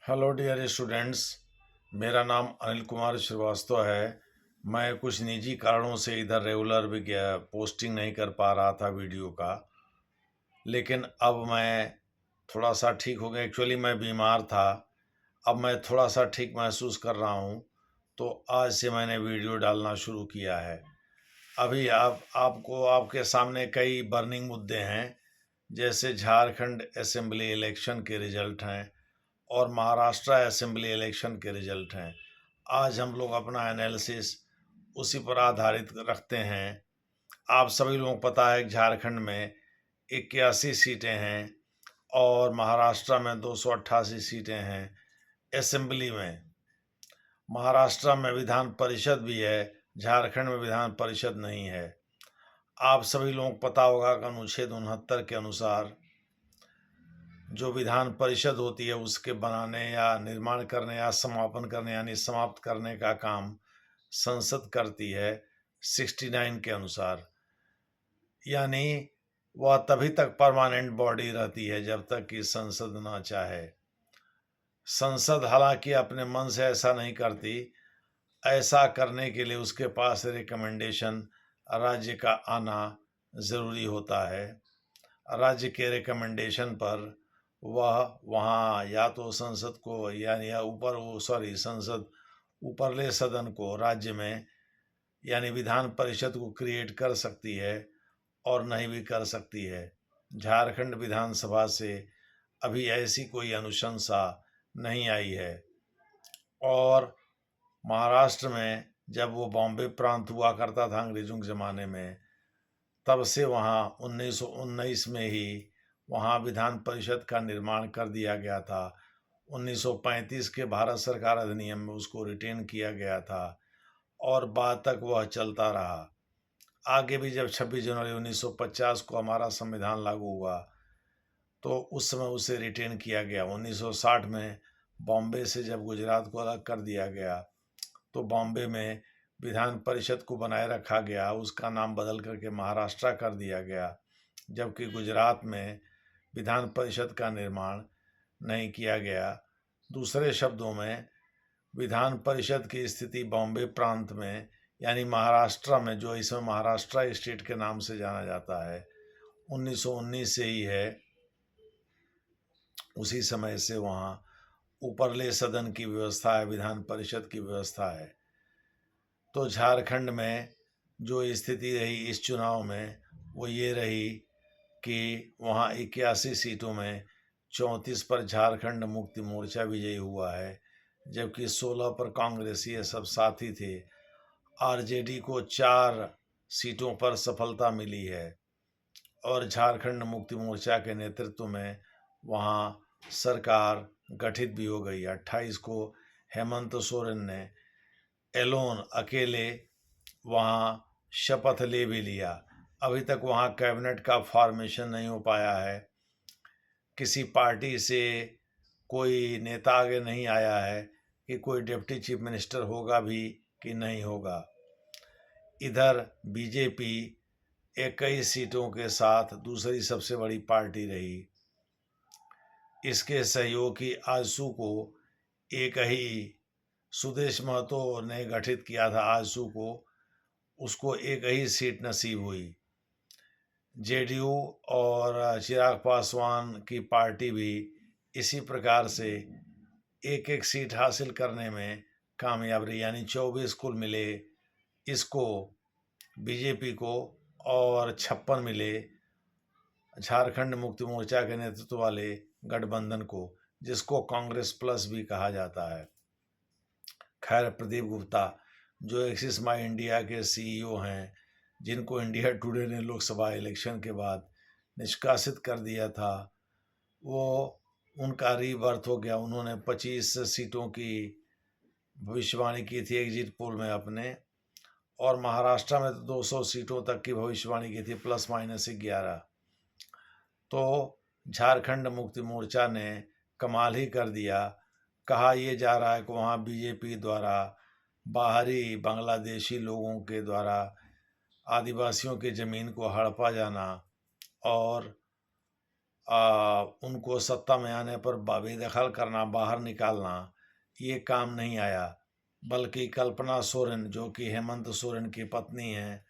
Hello dear students. मेरा नाम अनिल कुमार श्रीवास्तव है। मैं कुछ निजी कारणों से इधर रेगुलर भी पोस्टिंग नहीं कर पा रहा था वीडियो का, लेकिन अब मैं थोड़ा सा ठीक हो गया। एक्चुअली मैं बीमार था, अब मैं थोड़ा सा ठीक महसूस कर रहा हूँ, तो आज से मैंने वीडियो डालना शुरू किया है। अभी आपको आपके सामने कई बर्निंग मुद्दे हैं, जैसे झारखंड असेंबली इलेक्शन के रिजल्ट हैं और महाराष्ट्र असेंबली इलेक्शन के रिजल्ट हैं। आज हम लोग अपना एनालिसिस उसी पर आधारित रखते हैं। आप सभी लोगों को पता है कि झारखंड में 81 सीटें हैं और महाराष्ट्र में 288 सीटें हैं असेंबली में। महाराष्ट्र में विधान परिषद भी है, झारखंड में विधान परिषद नहीं है। आप सभी लोगों को पता होगा कि अनुच्छेद 69 के अनुसार जो विधान परिषद होती है उसके बनाने या निर्माण करने या समापन करने यानी समाप्त करने का काम संसद करती है 69 के अनुसार। यानी वह तभी तक परमानेंट बॉडी रहती है जब तक कि संसद ना चाहे। संसद हालांकि अपने मन से ऐसा नहीं करती, ऐसा करने के लिए उसके पास रिकमेंडेशन राज्य का आना ज़रूरी होता है। राज्य के रिकमेंडेशन पर वह वहाँ या तो संसद को यानी या ऊपर वो सॉरी संसद ऊपरले सदन को राज्य में यानी विधान परिषद को क्रिएट कर सकती है और नहीं भी कर सकती है। झारखंड विधानसभा से अभी ऐसी कोई अनुशंसा नहीं आई है। और महाराष्ट्र में जब वो बॉम्बे प्रांत हुआ करता था अंग्रेजों के ज़माने में, तब से वहाँ 1919 में ही वहाँ विधान परिषद का निर्माण कर दिया गया था। 1935 के भारत सरकार अधिनियम में उसको रिटेन किया गया था और बाद तक वह चलता रहा। आगे भी जब 26 जनवरी 1950 को हमारा संविधान लागू हुआ तो उस समय उसे रिटेन किया गया। 1960 में बॉम्बे से जब गुजरात को अलग कर दिया गया तो बॉम्बे में विधान परिषद को बनाए रखा गया, उसका नाम बदल करके महाराष्ट्र कर दिया गया, जबकि गुजरात में विधान परिषद का निर्माण नहीं किया गया। दूसरे शब्दों में विधान परिषद की स्थिति बॉम्बे प्रांत में यानी महाराष्ट्र में, जो इसमें महाराष्ट्र स्टेट के नाम से जाना जाता है, 1919 से ही है। उसी समय से वहाँ ऊपरले सदन की व्यवस्था है, विधान परिषद की व्यवस्था है। तो झारखंड में जो स्थिति रही इस चुनाव में वो ये रही कि वहाँ 81 सीटों में 34 पर झारखंड मुक्ति मोर्चा विजयी हुआ है, जबकि 16 पर कांग्रेस ये सब साथी थे। आरजेडी को 4 सीटों पर सफलता मिली है और झारखंड मुक्ति मोर्चा के नेतृत्व में वहाँ सरकार गठित भी हो गई। 28 को हेमंत सोरेन ने एलोन अकेले वहाँ शपथ ले भी लिया। अभी तक वहाँ कैबिनेट का फॉर्मेशन नहीं हो पाया है, किसी पार्टी से कोई नेता आगे नहीं आया है कि कोई डिप्टी चीफ मिनिस्टर होगा भी कि नहीं होगा। इधर बीजेपी 21 सीटों के साथ दूसरी सबसे बड़ी पार्टी रही। इसके सहयोगी आजसू को एक ही सुदेश महतो ने गठित किया था आजसू को, उसको एक ही सीट नसीब हुई। जेडीयू और चिराग पासवान की पार्टी भी इसी प्रकार से एक एक सीट हासिल करने में कामयाब रही, यानी 24 कुल मिले इसको बीजेपी को और 56 मिले झारखंड मुक्ति मोर्चा के नेतृत्व वाले गठबंधन को, जिसको कांग्रेस प्लस भी कहा जाता है। खैर, प्रदीप गुप्ता जो एक्सिस माई इंडिया के सीईओ हैं, जिनको इंडिया टुडे ने लोकसभा इलेक्शन के बाद निष्कासित कर दिया था, वो उनका रीबर्थ हो गया। उन्होंने 25 सीटों की भविष्यवाणी की थी एग्जिट पोल में अपने, और महाराष्ट्र में तो 200 सीटों तक की भविष्यवाणी की थी प्लस माइनस 11। तो झारखंड मुक्ति मोर्चा ने कमाल ही कर दिया। कहा यह जा रहा है कि वहाँ बीजेपी द्वारा बाहरी बांग्लादेशी लोगों के द्वारा आदिवासियों की ज़मीन को हड़पा जाना और उनको सत्ता में आने पर बेदखल करना, बाहर निकालना, ये काम नहीं आया। बल्कि कल्पना सोरेन, जो कि हेमंत सोरेन की पत्नी हैं,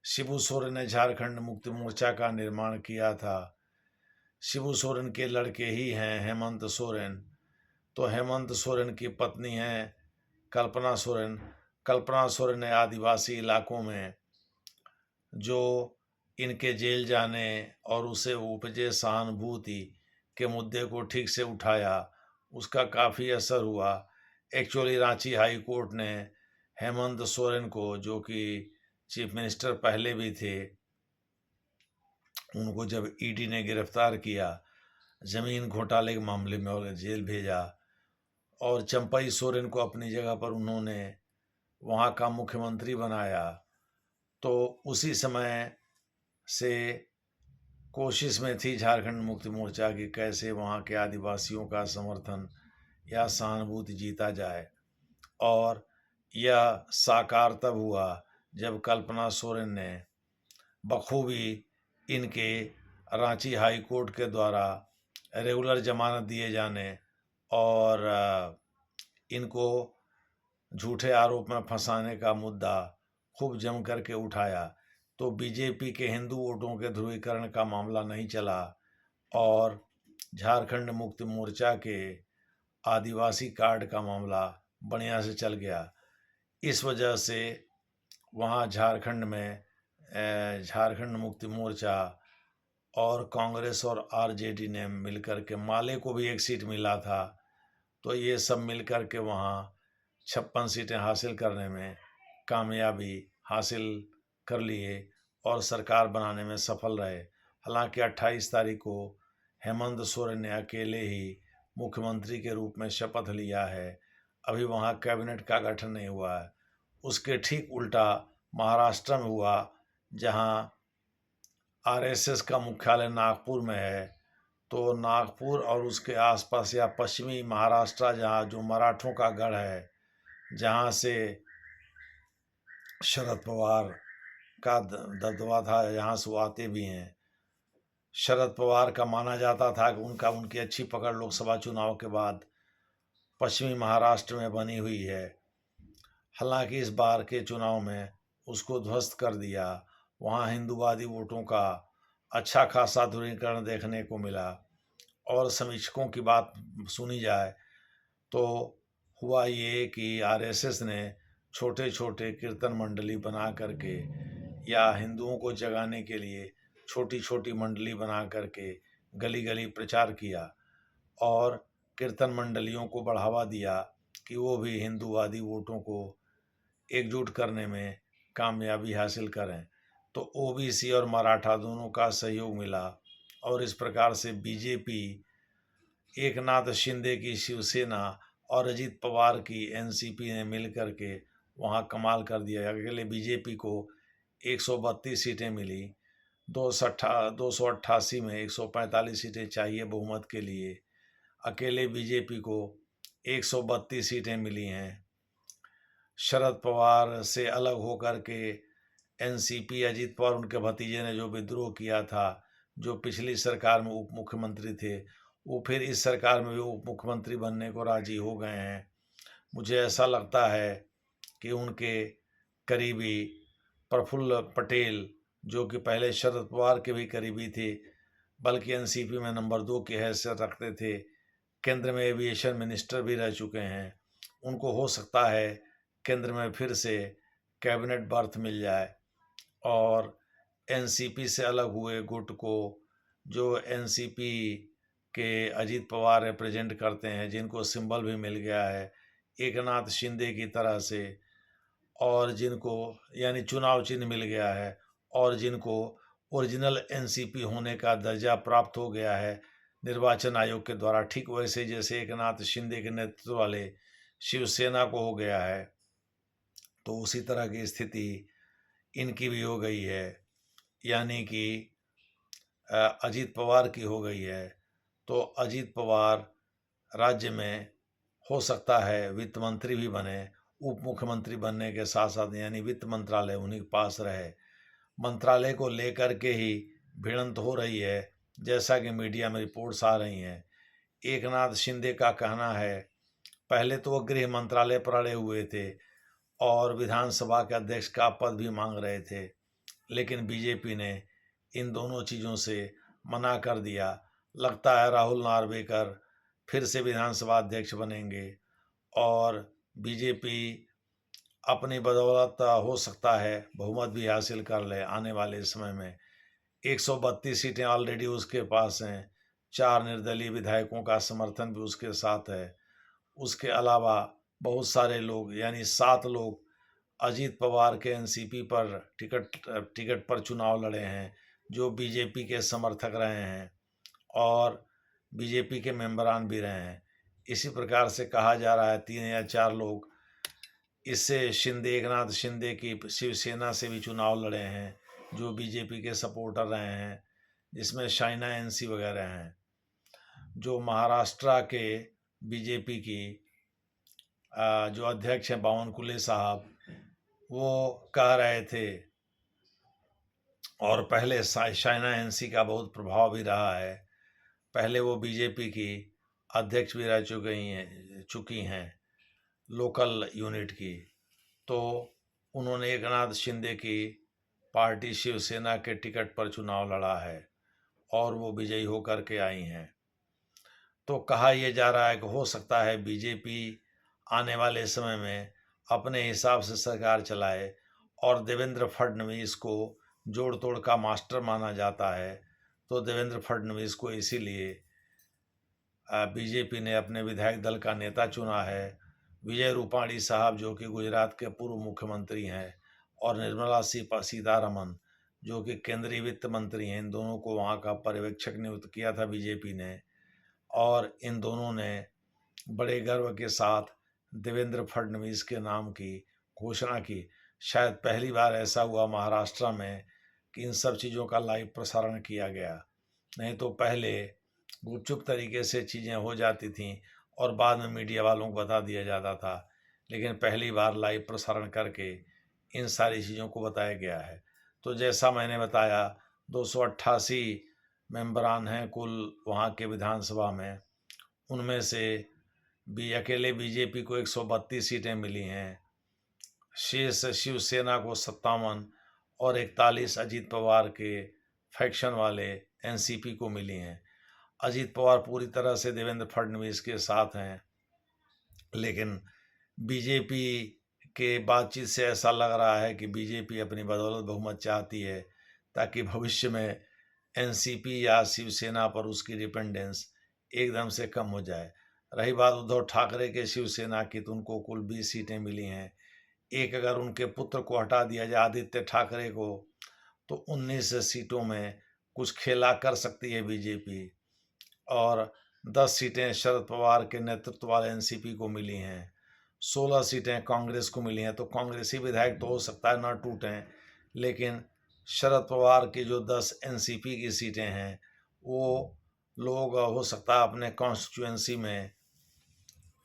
शिबू सोरेन ने झारखंड मुक्ति मोर्चा का निर्माण किया था। शिबू सोरेन के लड़के ही हैं हेमंत सोरेन। तो हेमंत सोरेन की पत्नी हैं कल्पना सोरेन। कल्पना सोरेन ने आदिवासी इलाकों में जो इनके जेल जाने और उसे उपजे सहानुभूति के मुद्दे को ठीक से उठाया, उसका काफ़ी असर हुआ। एक्चुअली रांची हाई कोर्ट ने हेमंत सोरेन को, जो कि चीफ मिनिस्टर पहले भी थे, उनको जब ईडी ने गिरफ्तार किया, ज़मीन घोटाले के मामले में और जेल भेजा, और चंपई सोरेन को अपनी जगह पर उन्होंने वहाँ का मुख्यमंत्री बनाया। तो उसी समय से कोशिश में थी झारखंड मुक्ति मोर्चा की कैसे वहाँ के आदिवासियों का समर्थन या सहानुभूति जीता जाए। और यह साकार तब हुआ जब कल्पना सोरेन ने बखूबी इनके रांची हाई कोर्ट के द्वारा रेगुलर जमानत दिए जाने और इनको झूठे आरोप में फंसाने का मुद्दा खूब जम करके उठाया। तो बीजेपी के हिंदू वोटों के ध्रुवीकरण का मामला नहीं चला और झारखंड मुक्ति मोर्चा के आदिवासी कार्ड का मामला बढ़िया से चल गया। इस वजह से वहाँ झारखंड में झारखंड मुक्ति मोर्चा और कांग्रेस और आरजेडी ने मिलकर के, माले को भी एक सीट मिला था, तो ये सब मिलकर के वहाँ 56 सीटें हासिल करने में कामयाबी हासिल कर लिए और सरकार बनाने में सफल रहे। हालांकि 28 तारीख को हेमंत सोरेन ने अकेले ही मुख्यमंत्री के रूप में शपथ लिया है। अभी वहाँ कैबिनेट का गठन नहीं हुआ है। उसके ठीक उल्टा महाराष्ट्र में हुआ, जहाँ आरएसएस का मुख्यालय नागपुर में है। तो नागपुर और उसके आसपास या पश्चिमी महाराष्ट्र, जहाँ जो मराठों का गढ़ है, जहाँ से शरद पवार का दबदबा था, यहाँ से वो आते भी हैं। शरद पवार का माना जाता था कि उनकी अच्छी पकड़ लोकसभा चुनाव के बाद पश्चिमी महाराष्ट्र में बनी हुई है। हालांकि इस बार के चुनाव में उसको ध्वस्त कर दिया। वहाँ हिंदूवादी वोटों का अच्छा खासा ध्रुवीकरण देखने को मिला। और समीक्षकों की बात सुनी जाए तो हुआ ये कि आरएसएस ने छोटे छोटे कीर्तन मंडली बना करके, या हिंदुओं को जगाने के लिए छोटी छोटी मंडली बना करके गली गली प्रचार किया और कीर्तन मंडलियों को बढ़ावा दिया कि वो भी हिंदूवादी वोटों को एकजुट करने में कामयाबी हासिल करें। तो ओबीसी और मराठा दोनों का सहयोग मिला और इस प्रकार से बीजेपी, एकनाथ शिंदे की शिवसेना और अजीत पवार की एनसीपी ने मिलकर के वहाँ कमाल कर दिया। अकेले बीजेपी को 132 सीटें मिली। 288 में 145 सीटें चाहिए बहुमत के लिए। अकेले बीजेपी को 132 सीटें मिली हैं। शरद पवार से अलग होकर के एनसीपी, अजीत पवार उनके भतीजे ने जो विद्रोह किया था, जो पिछली सरकार में उप मुख्यमंत्री थे, वो फिर इस सरकार में भी उप मुख्यमंत्री बनने को राजी हो गए हैं। मुझे ऐसा लगता है कि उनके करीबी प्रफुल्ल पटेल, जो कि पहले शरद पवार के भी करीबी थे, बल्कि एनसीपी में नंबर 2 की हैसियत रखते थे, केंद्र में एविएशन मिनिस्टर भी रह चुके हैं, उनको हो सकता है केंद्र में फिर से कैबिनेट बर्थ मिल जाए। और एनसीपी से अलग हुए गुट को, जो एनसीपी के अजीत पवार रिप्रेजेंट करते हैं, जिनको सिंबल भी मिल गया है एकनाथ शिंदे की तरह से, और जिनको यानी चुनाव चिन्ह मिल गया है, और जिनको ओरिजिनल एनसीपी होने का दर्जा प्राप्त हो गया है निर्वाचन आयोग के द्वारा, ठीक वैसे जैसे एकनाथ शिंदे के नेतृत्व वाले शिवसेना को हो गया है, तो उसी तरह की स्थिति इनकी भी हो गई है, यानी कि अजीत पवार की हो गई है। तो अजीत पवार राज्य में हो सकता है वित्त मंत्री भी बने, उप मुख्यमंत्री बनने के साथ साथ, यानी वित्त मंत्रालय उन्हीं के पास रहे। मंत्रालय को लेकर के ही भिड़ंत हो रही है जैसा कि मीडिया में रिपोर्ट्स आ रही हैं। एकनाथ शिंदे का कहना है, पहले तो वो गृह मंत्रालय पर अड़े हुए थे और विधानसभा के अध्यक्ष का पद भी मांग रहे थे, लेकिन बीजेपी ने इन दोनों चीज़ों से मना कर दिया। लगता है राहुल नार्वेकर फिर से विधानसभा अध्यक्ष बनेंगे और बीजेपी अपनी बदौलत हो सकता है बहुमत भी हासिल कर ले आने वाले समय में। 132 सीटें ऑलरेडी उसके पास हैं, 4 निर्दलीय विधायकों का समर्थन भी उसके साथ है। उसके अलावा बहुत सारे लोग यानी 7 लोग अजीत पवार के एनसीपी पर टिकट पर चुनाव लड़े हैं, जो बीजेपी के समर्थक रहे हैं और बीजेपी के मेंबरान भी रहे हैं। इसी प्रकार से कहा जा रहा है 3 या 4 लोग इससे एकनाथ शिंदे की शिवसेना से भी चुनाव लड़े हैं, जो बीजेपी के सपोर्टर रहे हैं, जिसमें शाइना एनसी वगैरह हैं। जो महाराष्ट्र के बीजेपी की जो अध्यक्ष हैं बावनकुले साहब, वो कह रहे थे, और पहले शाइना एनसी का बहुत प्रभाव भी रहा है, पहले वो बीजेपी की अध्यक्ष भी रह चुकी हैं लोकल यूनिट की। तो उन्होंने एकनाथ शिंदे की पार्टी शिवसेना के टिकट पर चुनाव लड़ा है और वो विजयी होकर के आई हैं। तो कहा यह जा रहा है कि हो सकता है बीजेपी आने वाले समय में अपने हिसाब से सरकार चलाए, और देवेंद्र फडणवीस को जोड़ तोड़ का मास्टर माना जाता है। तो देवेंद्र फडणवीस को इसीलिए बीजेपी ने अपने विधायक दल का नेता चुना है। विजय रूपाणी साहब जो कि गुजरात के पूर्व मुख्यमंत्री हैं, और निर्मला सीतारमन जो कि केंद्रीय वित्त मंत्री हैं, इन दोनों को वहाँ का पर्यवेक्षक नियुक्त किया था बीजेपी ने, और इन दोनों ने बड़े गर्व के साथ देवेंद्र फडणवीस के नाम की घोषणा की। शायद पहली बार ऐसा हुआ महाराष्ट्र में कि इन सब चीज़ों का लाइव प्रसारण किया गया, नहीं तो पहले गुपचुप तरीके से चीज़ें हो जाती थीं और बाद में मीडिया वालों को बता दिया जाता था, लेकिन पहली बार लाइव प्रसारण करके इन सारी चीज़ों को बताया गया है। तो जैसा मैंने बताया 288 मेंबरान हैं कुल वहाँ के विधानसभा में, उनमें से भी अकेले बीजेपी को 132 सीटें मिली हैं, शेष शिवसेना को 57 और 41 अजीत पवार के फैक्शन वाले एनसीपी को मिली हैं। अजीत पवार पूरी तरह से देवेंद्र फडणवीस के साथ हैं, लेकिन बीजेपी के बातचीत से ऐसा लग रहा है कि बीजेपी अपनी बदौलत बहुमत चाहती है, ताकि भविष्य में एनसीपी या शिवसेना पर उसकी डिपेंडेंस एकदम से कम हो जाए। रही बात उद्धव ठाकरे के शिवसेना की, तो उनको कुल 20 सीटें मिली हैं। एक अगर उनके पुत्र को हटा दिया जाए आदित्य ठाकरे को, तो 19 सीटों में कुछ खेला कर सकती है बीजेपी, और 10 सीटें शरद पवार के नेतृत्व वाले एनसीपी को मिली हैं, 16 सीटें कांग्रेस को मिली हैं। तो कांग्रेसी विधायक तो हो सकता है ना टूटें, लेकिन शरद पवार की जो 10 एनसीपी की सीटें हैं, वो लोग हो सकता है अपने कॉन्स्टिट्यूएंसी में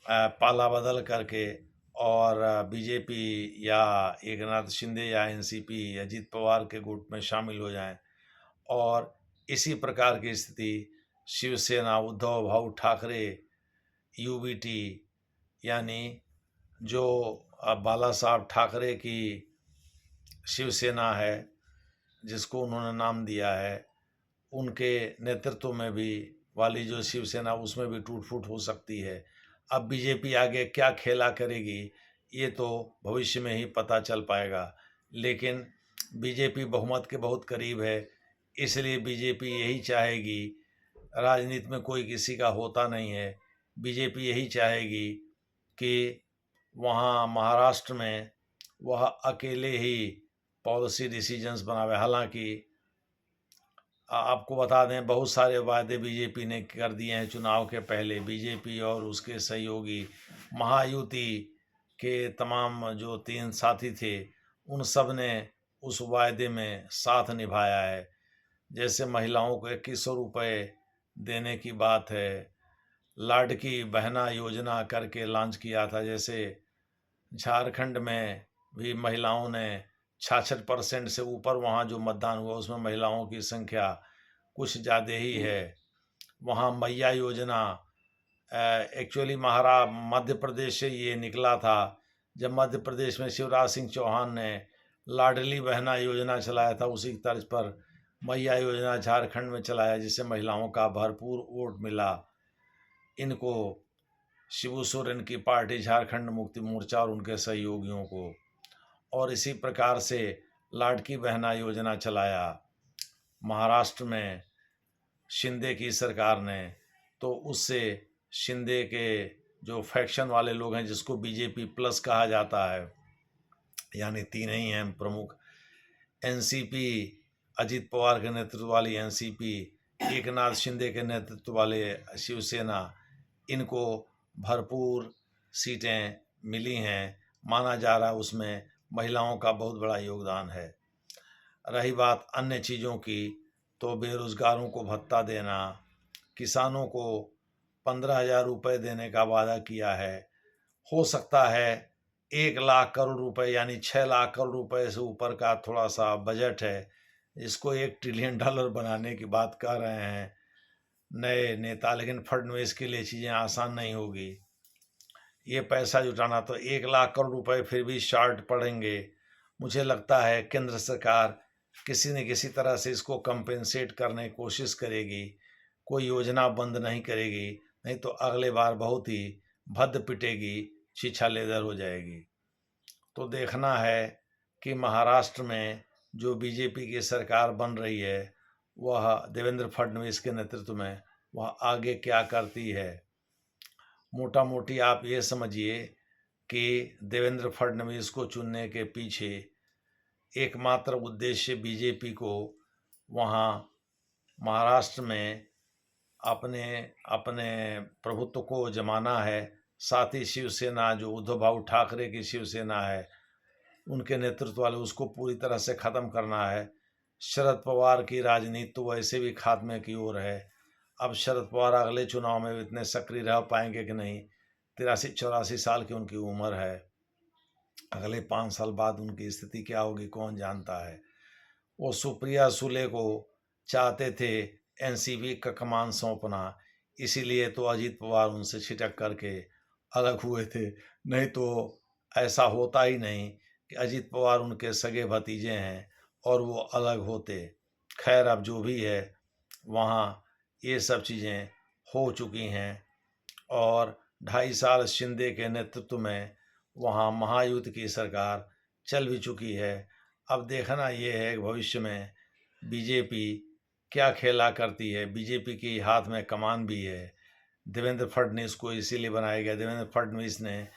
पाला बदल करके और बीजेपी या एकनाथ शिंदे या एनसीपी अजीत पवार के गुट में शामिल हो जाएं, और इसी प्रकार की स्थिति शिवसेना उद्धव भाऊ ठाकरे यूबीटी यानी जो बाला साहब ठाकरे की शिवसेना है, जिसको उन्होंने नाम दिया है, उनके नेतृत्व में भी वाली जो शिवसेना, उसमें भी टूट फूट हो सकती है। अब बीजेपी आगे क्या खेला करेगी ये तो भविष्य में ही पता चल पाएगा, लेकिन बीजेपी बहुमत के बहुत करीब है, इसलिए बीजेपी यही चाहेगी, राजनीति में कोई किसी का होता नहीं है, बीजेपी यही चाहेगी कि वहाँ महाराष्ट्र में वह अकेले ही पॉलिसी डिसीजंस बनावे। हालांकि आपको बता दें, बहुत सारे वायदे बीजेपी ने कर दिए हैं चुनाव के पहले। बीजेपी और उसके सहयोगी महायुति के तमाम जो 3 साथी थे, उन सब ने उस वायदे में साथ निभाया है। जैसे महिलाओं को 2100 रुपये देने की बात है, लाडकी बहना योजना करके लॉन्च किया था। जैसे झारखंड में भी महिलाओं ने 66% से ऊपर वहाँ जो मतदान हुआ उसमें महिलाओं की संख्या कुछ ज़्यादा ही है। वहाँ मैया योजना एक्चुअली मध्य प्रदेश से ये निकला था। जब मध्य प्रदेश में शिवराज सिंह चौहान ने लाडली बहना योजना चलाया था, उसी की तर्ज पर मैया योजना झारखंड में चलाया, जिससे महिलाओं का भरपूर वोट मिला। इनको शिबू सोरेन की पार्टी झारखंड मुक्ति मोर्चा और उनके सहयोगियों को, और इसी प्रकार से लाडकी बहना योजना चलाया महाराष्ट्र में शिंदे की सरकार ने। तो उससे शिंदे के जो फैक्शन वाले लोग हैं, जिसको बीजेपी प्लस कहा जाता है, यानी तीन ही हैं प्रमुख, एनसीपी अजित पवार के नेतृत्व वाली एनसीपी, एकनाथ शिंदे के नेतृत्व वाले शिवसेना, इनको भरपूर सीटें मिली हैं। माना जा रहा है उसमें महिलाओं का बहुत बड़ा योगदान है। रही बात अन्य चीज़ों की, तो बेरोज़गारों को भत्ता देना, किसानों को 15,000 रुपये देने का वादा किया है। हो सकता है 1,00,000 करोड़ रुपए यानी 6 लाख करोड़ रुपए से ऊपर का थोड़ा सा बजट है, इसको $1 ट्रिलियन बनाने की बात कर रहे हैं नए नेता। लेकिन फडणवीस के लिए चीज़ें आसान नहीं होगी। ये पैसा जुटाना, तो 1,00,000 करोड़ रुपए फिर भी शॉर्ट पड़ेंगे। मुझे लगता है केंद्र सरकार किसी न किसी तरह से इसको कंपेंसेट करने की कोशिश करेगी, कोई योजना बंद नहीं करेगी, नहीं तो अगले बार बहुत ही भद्द पिटेगी, छीछालेदर हो जाएगी। तो देखना है कि महाराष्ट्र में जो बीजेपी की सरकार बन रही है, वह देवेंद्र फडणवीस के नेतृत्व में, वह आगे क्या करती है। मोटा मोटी आप ये समझिए कि देवेंद्र फडणवीस को चुनने के पीछे एकमात्र उद्देश्य बीजेपी को वहाँ महाराष्ट्र में अपने अपने प्रभुत्व को जमाना है। साथ ही शिवसेना, जो उद्धव भाऊ ठाकरे की शिवसेना है, उनके नेतृत्व वाले, उसको पूरी तरह से ख़त्म करना है। शरद पवार की राजनीति तो वैसे भी खात्मे की ओर है। अब शरद पवार अगले चुनाव में इतने सक्रिय रह पाएंगे कि नहीं। 83-84 साल की उनकी उम्र है। अगले 5 साल बाद उनकी स्थिति क्या होगी कौन जानता है। वो सुप्रिया सुले को चाहते थे एनसीपी का कमान सौंपना, इसीलिए तो अजीत पवार उनसे छिटक करके अलग हुए थे। नहीं तो ऐसा होता ही नहीं कि अजीत पवार उनके सगे भतीजे हैं और वो अलग होते। खैर, अब जो भी है, वहाँ ये सब चीज़ें हो चुकी हैं और 2.5 साल शिंदे के नेतृत्व में वहाँ महायुति की सरकार चल भी चुकी है। अब देखना ये है कि भविष्य में बीजेपी क्या खेला करती है। बीजेपी के हाथ में कमान भी है। देवेंद्र फडणवीस को इसीलिए बनाया गया। देवेंद्र फडणवीस ने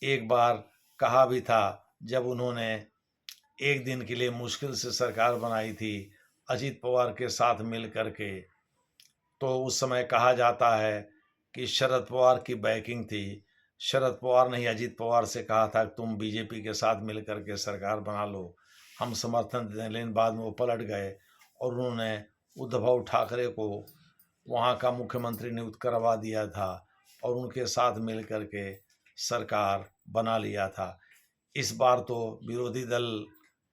एक बार कहा भी था, जब उन्होंने एक दिन के लिए मुश्किल से सरकार बनाई थी अजीत पवार के साथ मिल करके, तो उस समय कहा जाता है कि शरद पवार की बैकिंग थी। शरद पवार ने ही अजीत पवार से कहा था कि तुम बीजेपी के साथ मिल करके सरकार बना लो, हम समर्थन दें। लेकिन बाद में वो पलट गए और उन्होंने उद्धव ठाकरे को वहाँ का मुख्यमंत्री नियुक्त करवा दिया था और उनके साथ मिल करके सरकार बना लिया था। इस बार तो विरोधी दल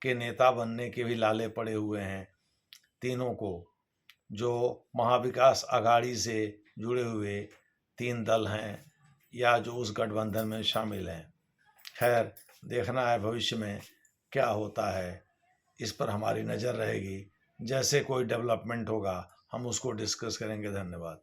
के नेता बनने के भी लाले पड़े हुए हैं तीनों को, जो महाविकास आघाड़ी से जुड़े हुए 3 दल हैं या जो उस गठबंधन में शामिल हैं। खैर, देखना है भविष्य में क्या होता है, इस पर हमारी नज़र रहेगी। जैसे कोई डेवलपमेंट होगा हम उसको डिस्कस करेंगे। धन्यवाद।